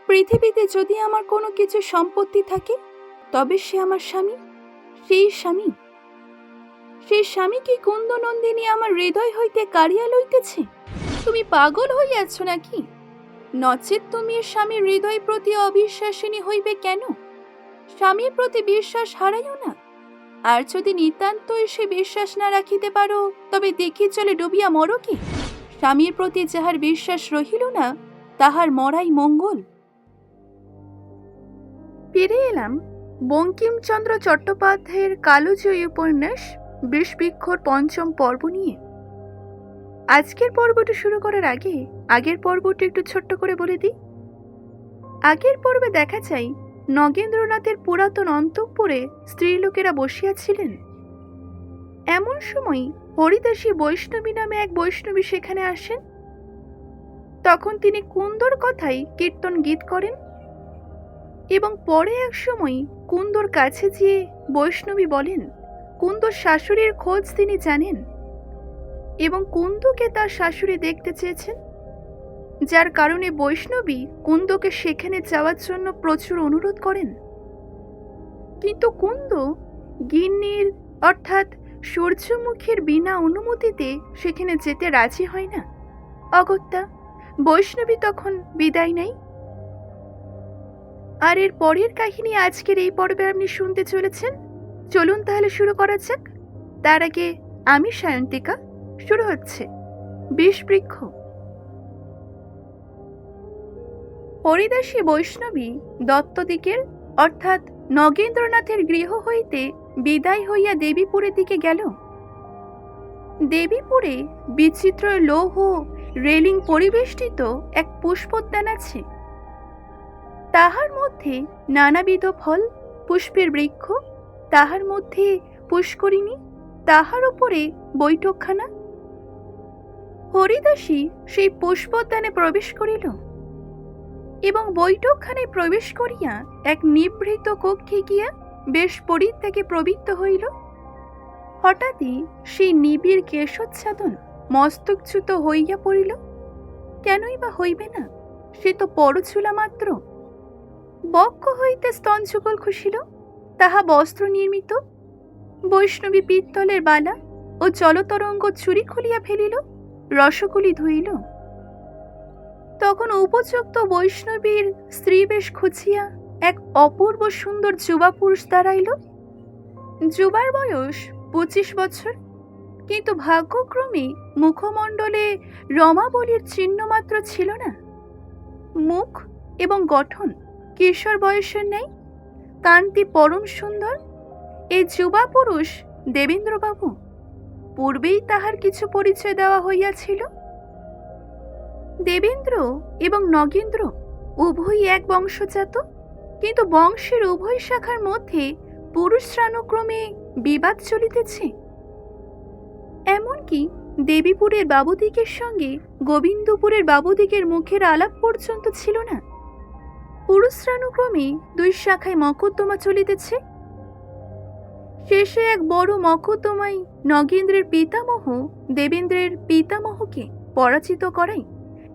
পৃথিবীতে যদি আমার কোনো কিছু সম্পত্তি থাকে, তবে সে আমার স্বামী। সেই স্বামী কি কুন্দনন্দিনী আমার হৃদয় হইতে কাড়িয়া লইতেছে? তুমি পাগল হইয়াছ নাকি? নচেৎ তুমি স্বামীর হৃদয় প্রতি অবিশ্বাসিনী হইবে কেন? স্বামীর প্রতি বিশ্বাস হারাইও না। আর যদি নিতান্তই সে বিশ্বাস না রাখিতে পারো, তবে দেখি চলে ডুবিয়া মরো কি? স্বামীর প্রতি যাহার বিশ্বাস রহিল না, তাহার মরাই মঙ্গল। ফিরে এলাম বঙ্কিমচন্দ্র চট্টোপাধ্যায়ের কালোজয়ী উপন্যাস বিষবৃক্ষর পঞ্চম পর্ব নিয়ে। আজকের পর্বটি শুরু করার আগে আগের পর্বটি একটু ছোট্ট করে বলে দিই। আগের পর্বে দেখা যায় নগেন্দ্রনাথের পুরাতন অন্তঃপুরে স্ত্রীলোকেরা বসিয়াছিলেন। এমন সময় হরিদাসী বৈষ্ণবী নামে এক বৈষ্ণবী সেখানে আসেন। তখন তিনি কুন্দর কথাই কীর্তন গীত করেন এবং পরে এক সময় কুন্দর কাছে গিয়ে বৈষ্ণবী বলেন কুন্দর শাশুড়ির খোঁজ তিনি জানেন এবং কুন্দকে তার শাশুড়ি দেখতে চেয়েছেন, যার কারণে বৈষ্ণবী কুন্দকে সেখানে যাওয়ার জন্য প্রচুর অনুরোধ করেন। কিন্তু কুন্দ গিন্নির অর্থাৎ সূর্যমুখীর বিনা অনুমতিতে সেখানে যেতে রাজি হয় না। অগত্যা বৈষ্ণবী তখন বিদায় নেয়। আর এর পরের কাহিনী আজকের এই পর্বে আপনি শুনতে চলেছেন। চলুন তাহলে শুরু করা যাক। তার আগে আমি সায়ন্তিকা, শুরু হচ্ছে বিষবৃক্ষ। হরিদাসী বৈষ্ণবী দত্তদিকের অর্থাৎ নগেন্দ্রনাথের গৃহ হইতে বিদায় হইয়া দেবীপুরের দিকে গেল। দেবীপুরে বিচিত্র লৌহ রেলিং পরিবেষ্টিত এক পুষ্পোদ্যান আছে। তাহার মধ্যে নানাবিধ ফল পুষ্পের বৃক্ষ, তাহার মধ্যে পুষ্করিণী, তাহার উপরে বৈঠকখানা। হরিদাসী সেই পুষ্পোদ্যানে প্রবেশ করিল এবং বৈঠকখানায় প্রবেশ করিয়া এক নিভৃত কক্ষে গিয়া বেশ পরিত্যাগে প্রবৃত্ত হইল। হঠাৎই সেই নিবিড় কেশোচ্ছাদন মস্তকচ্যুত হইয়া পড়িল। কেনই বা হইবে না, সে তো পরচুলা মাত্র। বক্ষ হইতে স্তনযুগল খুশিল, তাহা বস্ত্র নির্মিত। বৈষ্ণবী পিত্তলের বালা ও জলতরঙ্গ চুরি খুলিয়া ফেলিল, রসকুলি ধুইল। তখন উপযুক্ত বৈষ্ণবীর স্ত্রী বেশ খুঁজিয়া এক অপূর্ব সুন্দর যুবা পুরুষ দাঁড়াইল। যুবার বয়স 25 বছর, কিন্তু ভাগ্যক্রমে মুখমণ্ডলে রমাবলীর চিহ্ন মাত্র ছিল না। মুখ এবং গঠন কিশোর বয়সের নেই, কান্তি পরম সুন্দর। এই যুবা পুরুষ দেবেন্দ্রবাবু। পূর্বেই তাহার কিছু পরিচয় দেওয়া হইয়াছিল। দেবেন্দ্র এবং নগেন্দ্র উভয়ই এক বংশজাত, কিন্তু বংশের উভয় শাখার মধ্যে পুরুষানুক্রমে বিবাদ চলিতেছে। এমনকি দেবীপুরের বাবুদিকের সঙ্গে গোবিন্দপুরের বাবুদিকের মুখের আলাপ পর্যন্ত ছিল না। পুরুষানুক্রমে দুই শাখায় মকদ্দমা চলিতেছে। শেষে এক বড় মকদ্দমায় নগেন্দ্রের পিতামহ দেবেন্দ্রের পিতামহকে পরাজিত করায়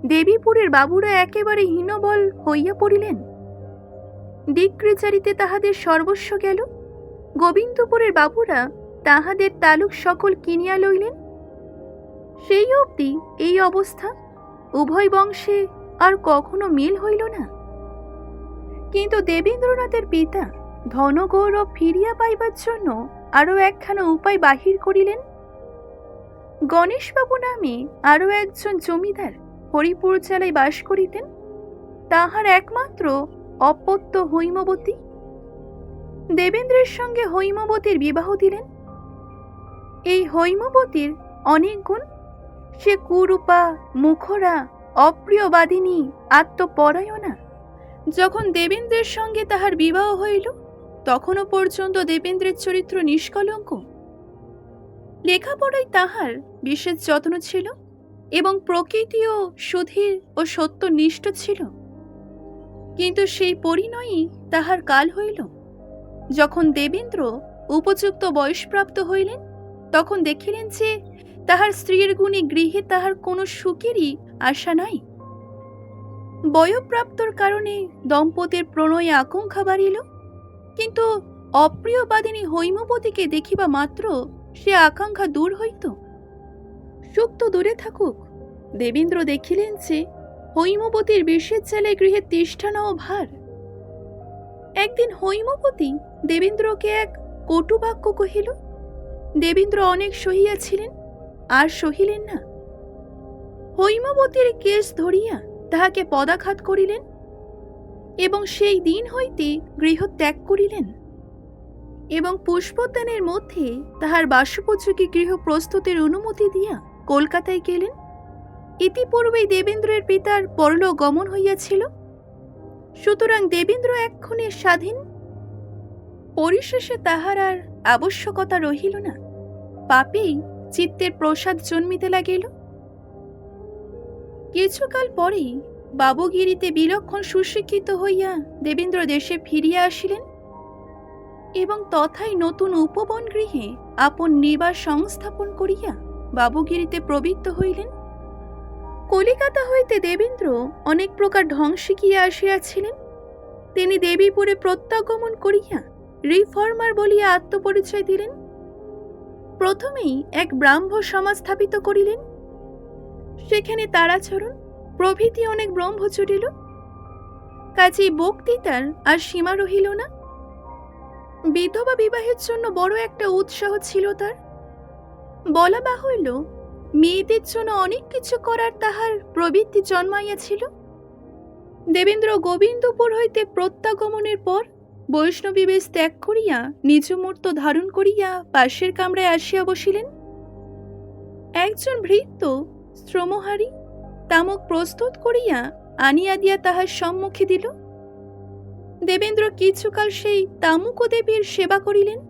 দেবীপুরের বাবুরা একেবারে হীনবল হইয়া পড়িলেন। ডিক্রিচারিতে তাহাদের সর্বস্ব গেল। গোবিন্দপুরের বাবুরা তাহাদের তালুক সকল কিনিয়া লইলেন। সেই অবধি এই অবস্থা। উভয় বংশে আর কখনো মিল হইল না। কিন্তু দেবেন্দ্রনাথের পিতা ধনগৌরব ফিরিয়া পাইবার জন্য আরো একখানা উপায় বাহির করিলেন। গণেশবাবু নামে আরো একজন জমিদার হরিপুর জেলায় বাস করিতেন। তাহার একমাত্র অপত্য হৈমবতী। দেবেন্দ্রের সঙ্গে হৈমবতীর বিবাহ দিলেন। এই হৈমবতীর অনেক গুণ। সে কুরূপা, মুখরা, অপ্রিয়বাদিনী, আত্মপরায়ণা। যখন দেবেন্দ্রের সঙ্গে তাহার বিবাহ হইল, তখনও পর্যন্ত দেবেন্দ্রের চরিত্র নিষ্কলঙ্ক। লেখাপড়ায় তাহার বিশেষ যত্ন ছিল এবং প্রকৃতিও সুধীর ও সত্যনিষ্ঠ ছিল। কিন্তু সেই পরিণয়ই তাহার কাল হইল। যখন দেবেন্দ্র উপযুক্ত বয়সপ্রাপ্ত হইলেন, তখন দেখিলেন যে তাহার স্ত্রীর গুণে গৃহে তাহার কোনো সুখেরই আশা নাই। বয়ঃপ্রাপ্তর কারণে দম্পতির প্রণয়ে আকাঙ্ক্ষা বাড়িল, কিন্তু অপ্রিয়বাদিনী হৈমবতীকে দেখিবা মাত্র সে আকাঙ্ক্ষা দূর হইত। সুখ তো দূরে থাকুক, দেবেন্দ্র দেখিলেন যে হৈমবতীর বিষের জ্বালায় গৃহে তিষ্ঠানাও ভার। একদিন হৈমবতী দেবেন্দ্রকে এক কটু বাক্য কহিল। দেবেন্দ্র অনেক সহিয়াছিলেন, আর সহিলেন না। হৈমবতীর কেশ ধরিয়া তাহাকে পদাঘাত করিলেন এবং সেই দিন হইতে গৃহ ত্যাগ করিলেন এবং পুষ্পোদ্যানের মধ্যে তাহার বাসোপযোগী গৃহ প্রস্তুতের অনুমতি দিয়া কলকাতায় গেলেন। ইতিপূর্বেই দেবেন্দ্রের পিতার পরলোক গমন হইয়াছিল, সুতরাং দেবেন্দ্র এক্ষণে স্বাধীন। পরিশেষে তাহার আর আবশ্যকতা রহিল না, পাপেই চিত্তের প্রসাদ জন্মিতে লাগিল। কিছুকাল পরেই বাবুগিরিতে বিলক্ষণ সুশিক্ষিত হইয়া দেবেন্দ্র দেশে ফিরিয়া আসিলেন এবং তথায় নতুন উপবন গৃহে আপন নিবাস সংস্থাপন করিয়া বাবুগিরিতে প্রবৃত্ত হইলেন। কলিকাতা হইতে দেবেন্দ্র অনেক প্রকার ঢং শিখিয়া আসিয়াছিলেন। তিনি দেবীপুরে প্রত্যাগমন করিয়া রিফর্মার বলিয়া আত্মপরিচয় দিলেন। প্রথমেই এক ব্রাহ্ম সমাজ স্থাপিত করিলেন। সেখানে তারাচরণ প্রভৃতি অনেক ব্রহ্ম জুটিল। কাজেই বক্তৃতার আর সীমা রহিল না। বিধবা বিবাহের জন্য বড় একটা উৎসাহ ছিল তার। বলা বাহুল্য, মেয়েদের জন্য অনেক কিছু করার তাহার প্রবৃত্তি জন্মাইয়াছিল। দেবেন্দ্র গোবিন্দপুর হইতে প্রত্যাগমনের পর বৈষ্ণবী বেশ ত্যাগ করিয়া নিজ মূর্ত ধারণ করিয়া পাশের কামরায় আসিয়া বসিলেন। একজন ভৃত্য শ্রমহারী তামক প্রস্তুত করিয়া আনিয়া দিয়া তাহার সম্মুখে দিল। দেবেন্দ্র কিছুকাল সেই তামুক দেবীর সেবা করিলেন।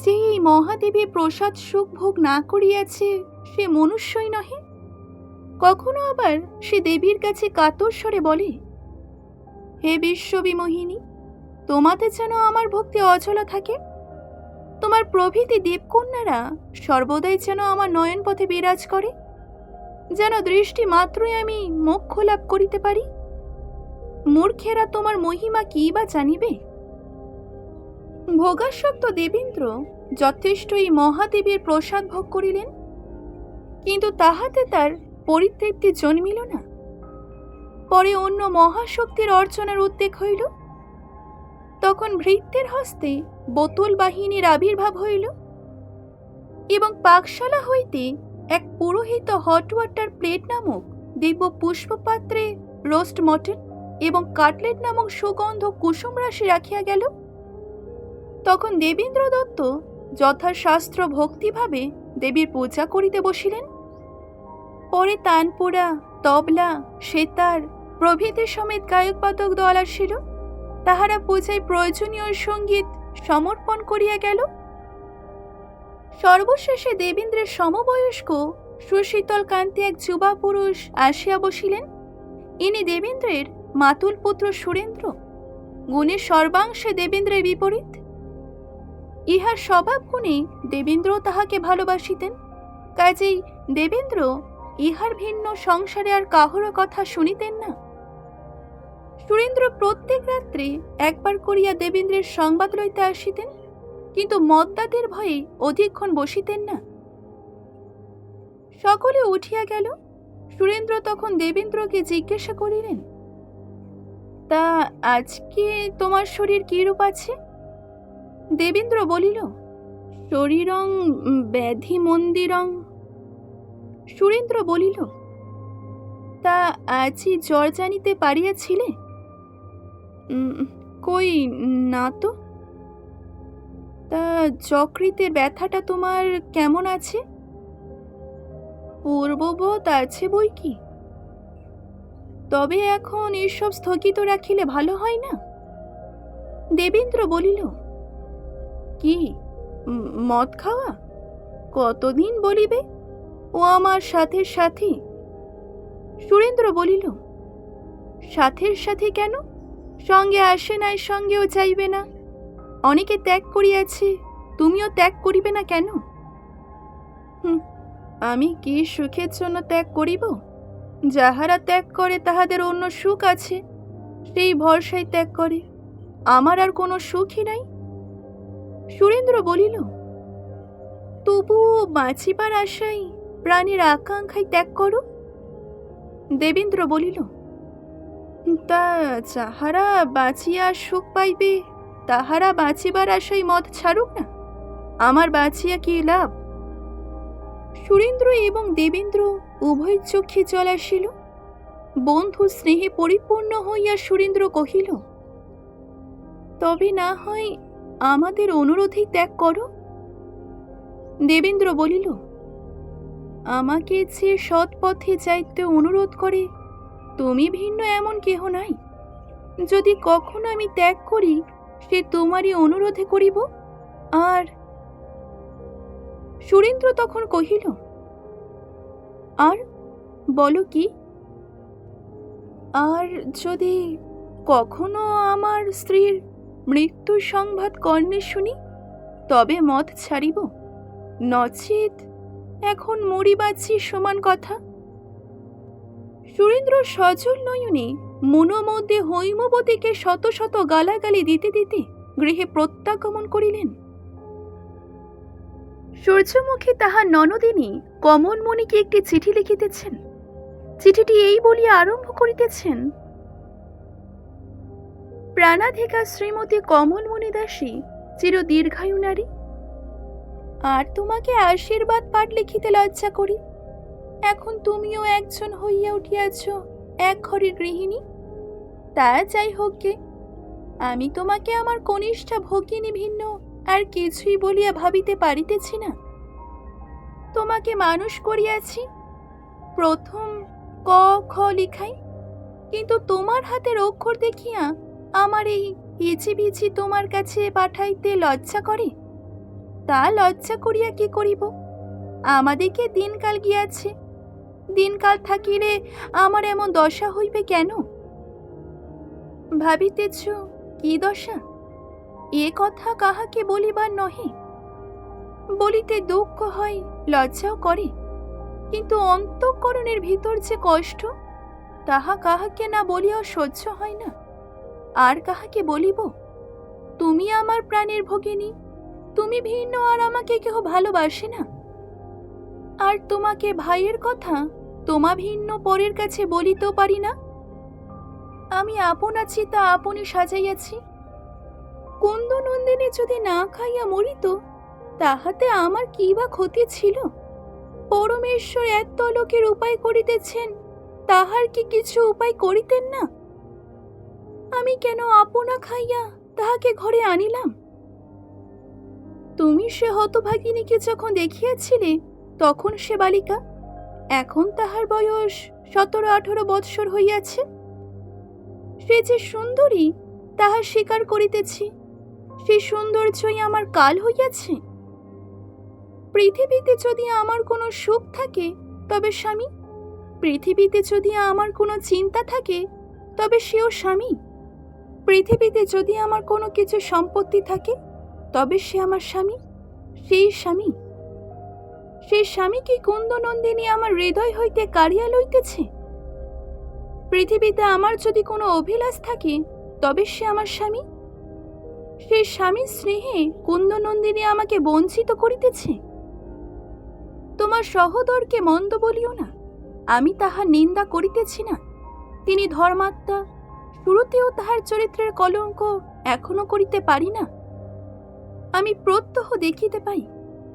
যে এই মহাদেবীর প্রসাদ সুখ ভোগ না করিয়াছে সে মনুষ্যই নহে। কখনো আবার সে দেবীর কাছে কাতর স্বরে বলে, হে বিশ্ববিমোহিনী, তোমাতে যেন আমার ভক্তি অচলা থাকে। তোমার প্রভৃতি দেবকন্যারা সর্বদাই যেন আমার নয়ন পথে বিরাজ করে, যেন দৃষ্টি মাত্রই আমি মোক্ষ লাভ করিতে পারি। মূর্খেরা তোমার মহিমা কি বা জানিবে। ভোগাসক্ত দেবেন্দ্র যথেষ্ট এই মহাদেবীর প্রসাদ ভোগ করিলেন, কিন্তু তাহাতে তার পরিতৃপ্তি জন্মিল না। পরে অন্য মহাশক্তির অর্চনার উদ্বেগ হইল। তখন ভৃত্যের হস্তে বোতল বাহিনীর আবির্ভাব হইল এবং পাকশালা হইতে এক পুরোহিত হট ওয়াটার প্লেট নামক দিব্য পুষ্পপাত্রে রোস্ট মটন এবং কাটলেট নামক সুগন্ধ কুসুম রাশি রাখিয়া গেল। তখন দেবেন্দ্র দত্ত যথাশাস্ত্র ভক্তিভাবে দেবীর পূজা করিতে বসিলেন। পরে তানপুরা, তবলা, সেতার প্রভৃতি সমেত গায়ক বাদক দল আসিল। তাহারা পূজায় প্রয়োজনীয় সঙ্গীত সমর্পণ করিয়া গেল। সর্বশেষে দেবেন্দ্রের সমবয়স্ক সুশীতল কান্তি এক যুবা পুরুষ আসিয়া বসিলেন। ইনি দেবেন্দ্রের মাতুল পুত্র সুরেন্দ্র, গুণে সর্বাংশে দেবেন্দ্রের বিপরীত। ইহার স্বভাব গুণে দেবেন্দ্র তাহাকে ভালোবাসিতেন। কাজেই দেবেন্দ্র ইহার ভিন্ন সংসারে আর কাহারও কথা শুনিতেন না। সুরেন্দ্র প্রত্যেক রাত্রে একবার করিয়া দেবেন্দ্রের সংবাদ লইতে আসিতেন, কিন্তু মদ্যাতের ভয়ে অধিকক্ষণ বসিতেন না। সকলে উঠিয়া গেল। সুরেন্দ্র তখন দেবেন্দ্রকে জিজ্ঞাসা করিলেন, তা আজকে তোমার শরীর কিরূপ আছে? দেবেন্দ্র বলিল, শরীরং ব্যাধি মন্দিরং। সুরেন্দ্র বলিল, তা আজই জ্বর জানিতে পারিয়াছিলে? কই না তো। তা যকৃতের ব্যথাটা তোমার কেমন আছে? পূর্ববৎ আছে বই কি, তবে এখন এসব স্থগিত রাখিলে ভালো হয় না। দেবেন্দ্র বলিল, কি মদ খাওয়া? কতদিন বলিবে? ও আমার সাথের সাথী। সুরেন্দ্র বলিল, সাথের সাথী কেন? সঙ্গে আসে নাই, সঙ্গেও যাইবে না। অনেকে ত্যাগ করিয়াছে, তুমিও ত্যাগ করিবে না কেন? আমি কি সুখের জন্য ত্যাগ করিব? যাহারা ত্যাগ করে তাহাদের অন্য সুখ আছে, সেই ভরসায় ত্যাগ করে। আমার আর কোনো সুখই নাই। সুরেন্দ্র বলিল, তবুও বাঁচিবার আশায় প্রাণের আকাঙ্ক্ষায় ত্যাগ করো। দেবেন্দ্র বলিল, তা যাহারা বাঁচিয়া সুখ পাইবে তাহারা বাঁচিবার আশায় মত ছাড়ুক না, আমার বাঁচিয়া কি লাভ? সুরেন্দ্র এবং দেবেন্দ্র উভয় চক্ষে জল আসিল। বন্ধু স্নেহে পরিপূর্ণ হইয়া সুরেন্দ্র কহিল, তবে না হয় আমাদের অনুরোধেই ত্যাগ করো। দেবেন্দ্র বলিল, আমাকে যে সৎ পথে যাইতে অনুরোধ করে তুমি ভিন্ন এমন কেহ নাই। যদি কখনো আমি ত্যাগ করি, সে তোমারই অনুরোধে করিব। আর সুরেন্দ্র তখন কহিল, আর বলো কি? আর যদি কখনো আমার স্ত্রীর মৃত্যুর সংবাদ কর্ণে শুনি, তবে মত ছাড়িব, নচেত এখন মরি বাঁচি সমান কথা। সুরেন্দ্র সজল নয়নে মনোমধ্যে হৈমবতীকে শত শত গালাগালি দিতে দিতে গৃহে প্রত্যাগমন করিলেন। সূর্যমুখী তাহার ননদিনী কমলমণিকে একটি চিঠি লিখিতেছেন। চিঠিটি এই বলিয়া আরম্ভ করিতেছেন, প্রাণাধিকা শ্রীমতী কমলমণি দাসী চির দীর্ঘায়ু নারী। আর তোমাকে আশীর্বাদ পাঠ লিখিতে লজ্জা করি। এখন তুমিও একজন হইয়া উঠিয়াছ এক ঘরের গৃহিণী। তা যাই হোক গে, আমি তোমাকে আমার কনিষ্ঠা ভগিনী ভিন্ন আর কিছুই বলিয়া ভাবিতে পারিতেছি না। তোমাকে মানুষ করিয়াছি, প্রথম ক খ লিখাই, কিন্তু তোমার হাতের অক্ষর দেখিয়া আমার এই হিচিবিচি তোমার কাছে পাঠাইতে লজ্জা করে। তা লজ্জা করিয়া কি করিব? আমাদেরকে দিনকাল গিয়াছে, দিনকাল থাকিলে আমার এমন দশা হইবে কেন? ভাবিতেছ কি দশা? এ কথা কাহাকে বলিবার নহে। বলিতে দুঃখ হয়, লজ্জাও করে, কিন্তু অন্তঃকরণের ভিতর যে কষ্ট, তাহা কাহাকে না বলিয়াও সহ্য হয় না। আর কাহাকে বলিব? তুমি আমার প্রাণের ভগিনী, তুমি ভিন্ন আর আমাকে কেহ ভালোবাসে না। আর তোমাকে ভাইয়ের কথা তোমা ভিন্ন পরের কাছে বলিতেও পারি না। আমি আপন আছি তা আপনি সাজাইয়াছি। কুন্দনন্দিনী যদি না খাইয়া মরিত, তাহাতে আমার কি বা ক্ষতি ছিল? পরমেশ্বর এত লোকের উপায় করিতেছেন, তাহার কি কিছু উপায় করিতেন না? আমি কেন আপনা খাইয়া তাহাকে ঘরে আনিলাম? তুমি সে হতভাগিনীকে যখন দেখিয়াছিলে তখন সে বালিকা, এখন তাহার বয়স 17-18 বৎসর হইয়াছে। সে যে সুন্দরী তাহা স্বীকার করিতেছি, সে সৌন্দর্যই আমার কাল হইয়াছে। পৃথিবীতে যদি আমার কোনো সুখ থাকে তবে স্বামী, পৃথিবীতে যদি আমার কোনো চিন্তা থাকে তবে সেও স্বামী, পৃথিবীতে যদি আমার কোনো কিছু সম্পত্তি থাকে তবে সে আমার স্বামী, সেই স্বামী। সেই স্বামী কি কুন্দনন্দিনী আমার হৃদয় হইতে কাড়িয়া লইতেছে? পৃথিবীতে আমার যদি কোনো অভিলাষ থাকে তবে সে আমার স্বামী, সেই স্বামীর স্নেহে কুন্দনন্দিনী আমাকে বঞ্চিত করিতেছে। তোমার সহোদরকে মন্দ বলিও না, আমি তাহার নিন্দা করিতেছি না। তিনি ধর্মাত্মা, শুরুতেও তাহার চরিত্রের কলঙ্ক এখনো করিতে পারি না। আমি প্রত্যহ দেখিতে পাই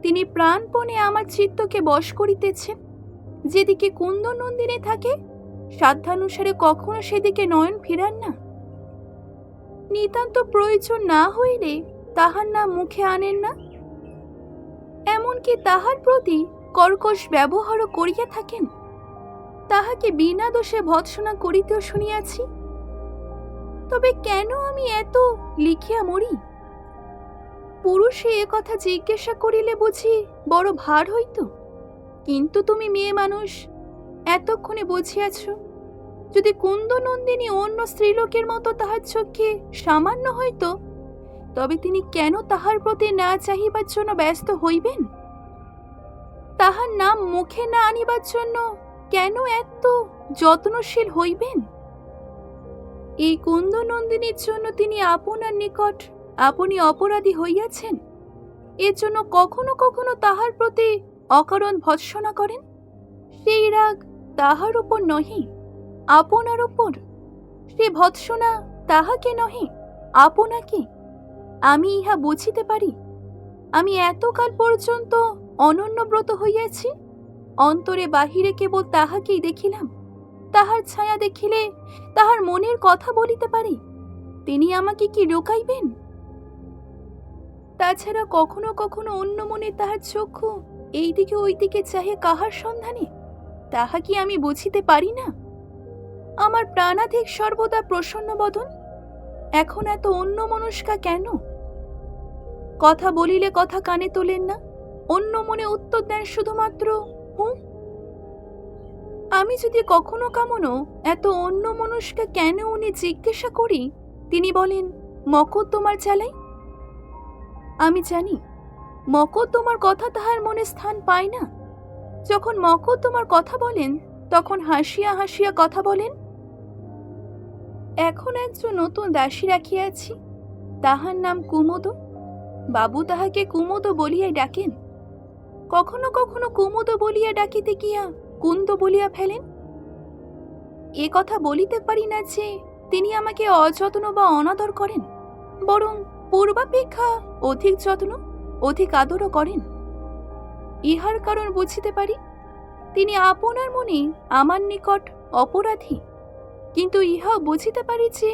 তিনি প্রাণপণে আমার চিত্তকে বশ করিতেছেন। যেদিকে কুন্দনন্দিনী থাকে সাধ্যানুসারে কখনো সেদিকে নয়ন ফিরান না। নিতান্ত প্রয়োজন না হইলে তাহার নাম মুখে আনেন না, এমনকি তাহার প্রতি কর্কশ ব্যবহারও করিয়া থাকেন। তাহাকে বিনা দোষে ভৎসনা করিতেও শুনিয়াছি। তবে কেন আমি এত লিখিয়া মরি? পুরুষে এ কথা জিজ্ঞাসা করিলে বুঝি বড় ভার হইত, কিন্তু তুমি মেয়ে মানুষ, এতক্ষণে বুঝিয়াছ। যদি কুন্দনন্দিনী অন্য স্ত্রীলোকের মতো তাহার চোখে সামান্য হইত, তবে তিনি কেন তাহার প্রতি না চাহিবার জন্য ব্যস্ত হইবেন? তাহার নাম মুখে না আনিবার জন্য কেন এত যত্নশীল হইবেন। এই কুন্দনন্দিনীর জন্য তিনি আপনার নিকট আপনি অপরাধী হইয়াছেন, এর জন্য কখনো কখনো তাহার প্রতি অকারণ ভৎসনা করেন। সেই রাগ তাহার উপর নহে, আপনার উপর। সে ভৎসনা তাহাকে নহে, আপনাকে। আমি ইহা বুঝিতে পারি। আমি এতকাল পর্যন্ত অনন্যব্রত হইয়াছি, অন্তরে বাহিরে কেবল তাহাকেই দেখিলাম। তাহার ছায়া দেখিলে তাহার মনের কথা বলিতে পারি। তিনি আমাকে কি রোকাইবেন? তাছাড়া কখনো কখনো অন্য মনে তাহার চক্ষু এইদিকে ওইদিকে চাহে কাহার সন্ধানে, তাহা কি আমি বুঝিতে পারি না? আমার প্রাণাধিক সর্বদা প্রসন্ন বদন, এখন এত অন্যমনস্কা কেন? কথা বলিলে কথা কানে তোলেন না, অন্য মনে উত্তর দেন শুধুমাত্র হুঁ। আমি যদি কখনো কামনো এত অন্যমনস্কা কেন উনি জিজ্ঞাসা করি, তিনি বলেন মকদ্দমার চালাই। আমি জানি মকদ্দমার কথা তাহার মনে স্থান পায় না। যখন মকদ্দমার কথা বলেন তখন হাসিয়া হাসিয়া কথা বলেন। এখন একজন নতুন দাসী রাখিয়াছি, তাহার নাম কুমুদ। বাবু তাহাকে কুমুদ বলিয়া ডাকেন। কখনো কখনো কুমুদ বলিয়া ডাকিতে গিয়া কুন্দ বলিয়া ফেলেন। এ কথা বলিতে পারি না যে তিনি আমাকে অযত্ন বা অনাদর করেন, বরং পূর্বাপেক্ষা অধিক যত্ন অধিক আদরও করেন। ইহার কারণ বুঝিতে পারি। তিনি আপনার মনে আমার নিকট অপরাধী, কিন্তু ইহাও বুঝিতে পারি যে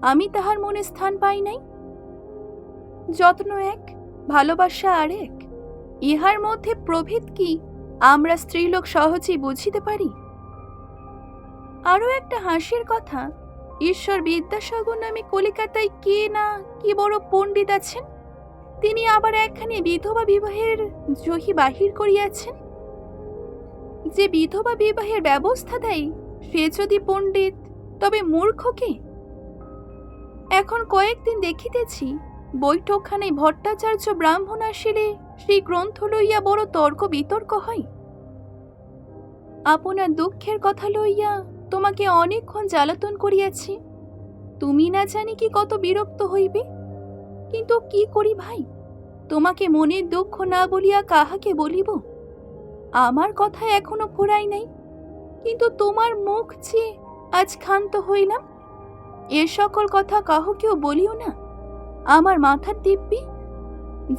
আমি তাহার মনে স্থান পাই নাই। যত্ন এক, ভালোবাসা আর এক, ইহার মধ্যে প্রভেদ কি আমরা স্ত্রীলোক সহজেই বুঝিতে পারি। আরও একটা হাসির কথা, ঈশ্বর বিদ্যাসাগর নামে কলিকাতায় কে না কি বড় পণ্ডিত আছেন, তিনি আবার একখানি বিধবা বিবাহের জহি বাহির করিয়াছেন। যে বিধবা বিবাহের ব্যবস্থা দেয় সে যদি পণ্ডিত, তবে মূর্খ কে? এখন কয়েকদিন দেখিতেছি বৈঠকখানায় ভট্টাচার্য ব্রাহ্মণ আসিলে সেই গ্রন্থ লইয়া বড় তর্ক বিতর্ক হয়। আপনার দুঃখের কথা লইয়া তোমাকে অনেকক্ষণ জ্বালাতন করিয়াছি, তুমি না জানি কি কত বিরক্ত হইবে। কিন্তু কি করি ভাই, তোমাকে মনের দুঃখ না বলিয়া কাহাকে বলিব? আমার কথা এখনো ফুরাই নাই, কিন্তু তোমার মুখ যে আজ ক্ষান্ত হইলাম, এ সকল কথা কাহকেও বলিও না। আমার মাথার দিব্যি,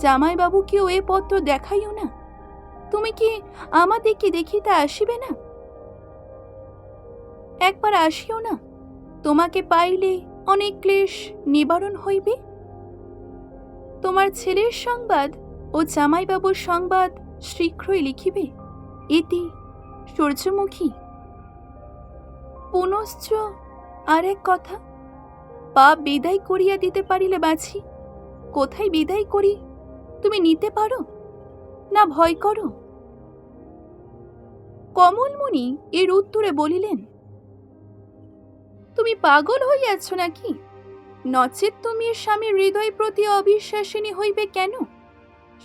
জামাইবাবুকেও এ পত্র দেখাইও না। তুমি কি আমাদেরকে দেখিতে আসিবে না? একবার আসিও না, তোমাকে পাইলে অনেক ক্লেশ নিবারণ হইবে। তোমার ছেলের সংবাদ ও জামাইবাবুর সংবাদ শীঘ্রই লিখিবে। ইতি সূর্যমুখী। পুনশ্চ আর এক কথা, পাপ বিদায় করিয়া দিতে পারিলে বাঁচি, কোথায় বিদায় করি তুমি নিতে পারো না ভয় করো? কমলমণি এর উত্তরে বলিলেন, তুমি পাগল হইয়াছ নাকি? নচেত তুমি স্বামীর হৃদয় প্রতি অবিশ্বাসিনী হইবে কেন?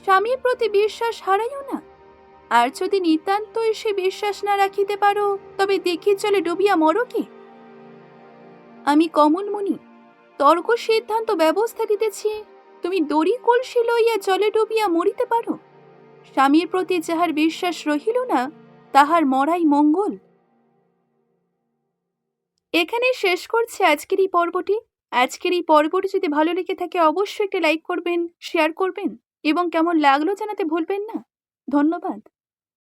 স্বামীর প্রতি বিশ্বাস হারাইও না। আর যদি নিতান্তই সে বিশ্বাস না রাখিতে পারো, তবে দেখি চলে ডুবিয়া মরকে। আমি কমলমণি তর্ক সিদ্ধান্ত ব্যবস্থা দিতেছি, তুমি দড়ি কলসি লইয়া জলে ডুবিয়া মরিতে পারো। স্বামীর প্রতি যাহার বিশ্বাস রহিল না, তাহার মরাই মঙ্গল। এখানে শেষ করছি আজকের এই পর্বটি। আজকের এই পর্বটি যদি ভালো লেগে থাকে অবশ্যই একটি লাইক করবেন, শেয়ার করবেন এবং কেমন লাগলো জানাতে ভুলবেন না। ধন্যবাদ।